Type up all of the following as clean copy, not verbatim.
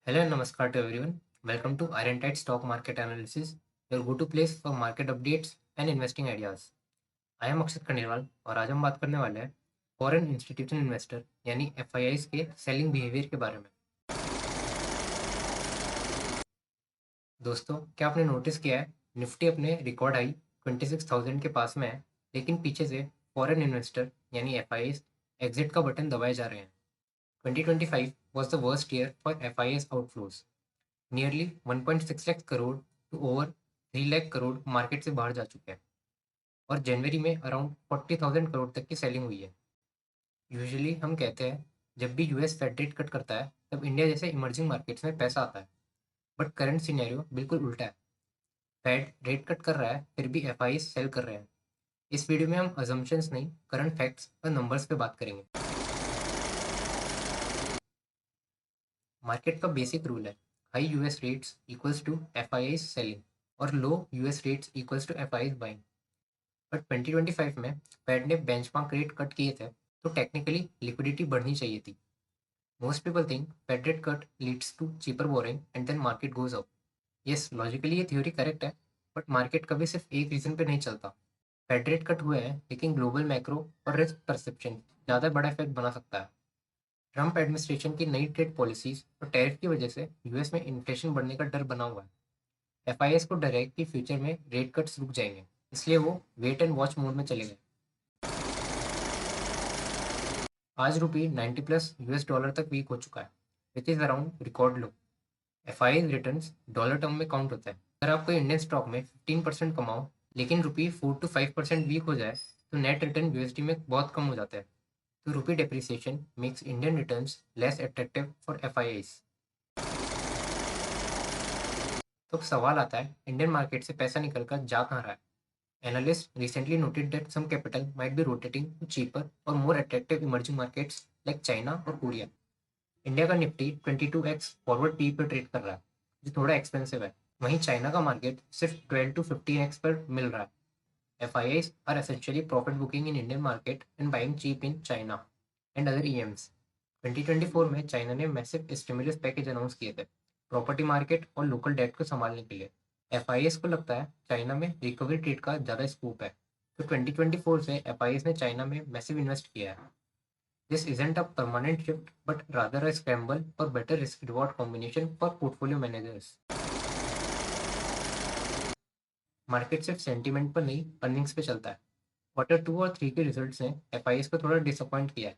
Hello and namaskar to everyone. Welcome to Ironside Stock Market Analysis, your go-to place for market updates and investing ideas. I am अक्षत खंडेलवाल और आज हम बात करने वाले हैं foreign institutional investor यानी FIIs के सेलिंग बिहेवियर के बारे में। दोस्तों, क्या आपने नोटिस किया है निफ्टी अपने रिकॉर्ड हाई 26,000 के पास में है, लेकिन पीछे से फॉरेन इन्वेस्टर यानी एफआईआईज एग्जिट का बटन दबाए जा रहे हैं। 2025 was the worst year for FIS outflows. Nearly 1.6 lakh crore to over 3 lakh crore market से बाहर जा चुके हैं और जनवरी में अराउंड 40,000 करोड़ तक की सेलिंग हुई है। यूजुअली हम कहते हैं जब भी यूएस फेड रेट कट करता है तब इंडिया जैसे इमर्जिंग मार्केट्स में पैसा आता है, बट करंट सिनेरियो बिल्कुल उल्टा है। फेड रेट कट कर रहा है फिर भी एफआई सेल कर रहे हैं। इस वीडियो में हम अजम्पशंस नहीं, करंट फैक्ट्स और नंबर्स पे बात करेंगे। मार्केट का बेसिक रूल है high US rates equals to FII selling और low US rates equals to FII buying. But 2025 में फेड ने बेंचमार्क रेट कट किए थे तो टेक्निकली लिक्विडिटी बढ़नी चाहिए थी। Most people think Fed rate cut leads to cheaper borrowing and then market goes up. Yes, logically ये theory correct है, बट मार्केट कभी सिर्फ एक रीजन पे नहीं चलता। फेड रेट कट हुए हैं लेकिन ग्लोबल मैक्रो और रिस्क परसेप्शन ज़्यादा बड़ा इफेक्ट बना सकता है। ट्रंप एडमिनिस्ट्रेशन की नई ट्रेड पॉलिसीज और टैरिफ की वजह से यूएस में इन्फ्लेशन बढ़ने का डर बना हुआ है। एफआईएस को डर है कि फ्यूचर में रेट कट्स रुक जाएंगे, इसलिए वो वेट एंड वॉच मोड में चले गए। आज रुपी 90 प्लस यूएस डॉलर तक वीक हो चुका है, which is around record low. FIS returns dollar term में काउंट होता है। अगर आप कोई इंडियन स्टॉक में 15% कमाओ लेकिन रुपी 4 to 5% वीक हो जाए तो नेट रिटर्न यूएसडी में बहुत कम हो जाता है। तो rupee depreciation makes Indian returns less attractive for FIIs. तो अब सवाल आता है इंडियन मार्केट से पैसा निकल कर जा कहाँ रहा है। Analysts recently noted that some capital might be rotating to cheaper or more attractive emerging markets like China और कोरिया। इंडिया का निफ्टी 22x फॉरवर्ड पी पर ट्रेड कर रहा है, जो थोड़ा एक्सपेंसिव है। वहीं चाइना का मार्केट सिर्फ 12 to 15x पर मिल रहा है। FIIs are essentially profit booking in Indian market and buying cheap in China and other EMs। 2024 में चाइना ने मैसिव स्टिमुलस पैकेज अनाउंस किए थे प्रॉपर्टी मार्केट और लोकल डेट को संभालने के लिए। एफआईएस को लगता है चाइना में रिकवरी रेट का ज़्यादा स्कोप है, तो 2024 से एफआईएस ने चाइना में मैसिव इन्वेस्ट किया है। This isn't a permanent shift but rather a scramble for better risk reward combination for portfolio managers. Market सिर्फ सेंटीमेंट पर नहीं, अर्निंग्स पे चलता है। Q2 और 3 के रिजल्ट्स ने एफआईएस को थोड़ा डिसअपॉइंट किया है।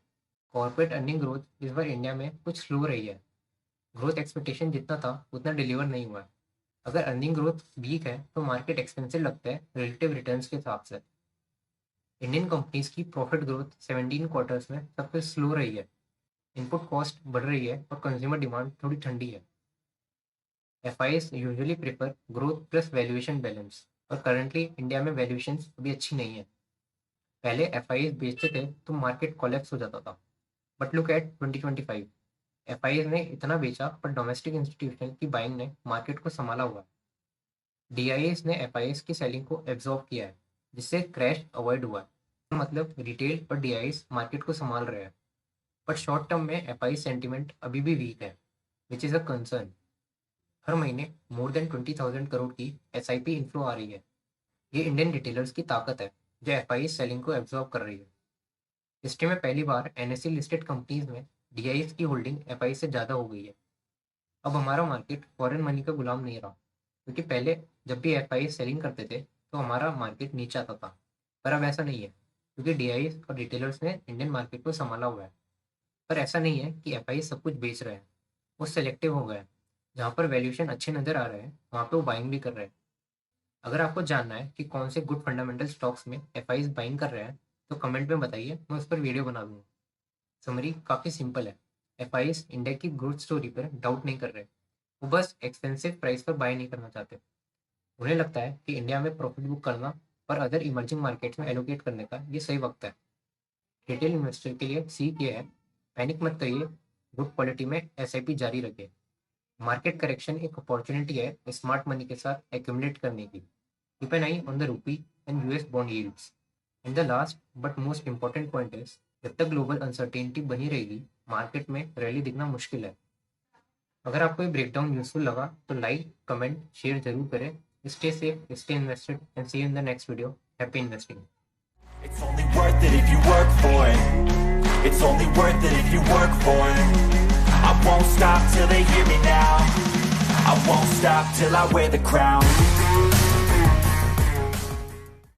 कॉर्पोरेट अर्निंग ग्रोथ इस बार इंडिया में कुछ स्लो रही है। ग्रोथ एक्सपेक्टेशन जितना था उतना डिलीवर नहीं हुआ है। अगर अर्निंग ग्रोथ वीक है तो मार्केट एक्सपेंसिव लगता है रिलेटिव रिटर्न्स के हिसाब से। इंडियन कंपनीज की प्रॉफिट ग्रोथ 17 क्वार्टर्स में सबसे स्लो रही है। इनपुट कॉस्ट बढ़ रही है और कंज्यूमर डिमांड थोड़ी ठंडी है। FIS usually prefer growth plus valuation balance, और करंटली इंडिया में वैल्यूएशन अभी अच्छी नहीं है। पहले एफआईएस बेचते थे तो मार्केट कोलैप्स हो जाता था, बट लुक एट 2025। एफआईएस ने इतना बेचा पर डोमेस्टिक इंस्टीट्यूशन की बाइंग ने मार्केट को संभाला हुआ है। डीआईएस ने एफआईएस की सेलिंग को एब्जॉर्ब किया है, जिससे क्रैश अवॉइड हुआ है। मतलब रिटेल और डीआईएस मार्केट को संभाल रहे हैं, बट शॉर्ट टर्म में एफआई सेंटीमेंट अभी भी वीक है, विच इज़ अ कंसर्न। हर महीने मोर देन 20,000 करोड़ की एसआईपी इनफ्लो आ रही है। ये इंडियन रिटेलर्स की ताकत है जो एफआई सेलिंग को एब्जॉर्ब कर रही है। हिस्ट्री में पहली बार एनएससी लिस्टेड कंपनीज में डीआईएस की होल्डिंग एफआई से ज़्यादा हो गई है। अब हमारा मार्केट फॉरेन मनी का गुलाम नहीं रहा, क्योंकि पहले जब भी एफआई सेलिंग करते थे तो हमारा मार्केट नीचे आता था, पर अब ऐसा नहीं है क्योंकि डीआई और रिटेलर्स ने इंडियन मार्केट को संभाला हुआ है। पर ऐसा नहीं है कि एफआई सब कुछ बेच रहे हैं, वो सेलेक्टिव हो गए हैं। जहाँ पर वैल्यूएशन अच्छे नज़र आ रहे हैं वहाँ पे वो बाइंग भी कर रहे हैं। अगर आपको जानना है कि कौन से गुड फंडामेंटल स्टॉक्स में एफआई बाइंग कर रहे हैं तो कमेंट में बताइए, मैं उस पर वीडियो बना दूंगा। समरी काफ़ी सिंपल है। एफआई इंडिया की ग्रोथ स्टोरी पर डाउट नहीं कर रहे, वो बस एक्सपेंसिव प्राइस पर बाय नहीं करना चाहते। उन्हें लगता है कि इंडिया में प्रॉफिट बुक करना और अदर इमर्जिंग मार्केट्स में एलोकेट करने का ये सही वक्त है। रिटेल इन्वेस्टर के लिए सीख ये है, पैनिक मत करिए, गुड क्वालिटी में एसआईपी जारी रखिए। मार्केट करेक्शन एक अपॉर्चुनिटी है स्मार्ट मनी के साथ एक्यूमुलेट करने की। Keep an I on the rupee and US bond yields. In the last but most important point is, जब तक ग्लोबल अनसर्टेनिटी बनी रहेगी मार्केट में रैली दिखना मुश्किल है। अगर आपको ये ब्रेकडाउन यूजफुल लगा तो लाइक, कमेंट, शेयर जरूर करें। Stay safe, stay invested and see you in the next video. Happy investing. It's only worth it if you work for it. It's only worth it if you work for it. I won't stop till they hear me now. I won't stop till I wear the crown.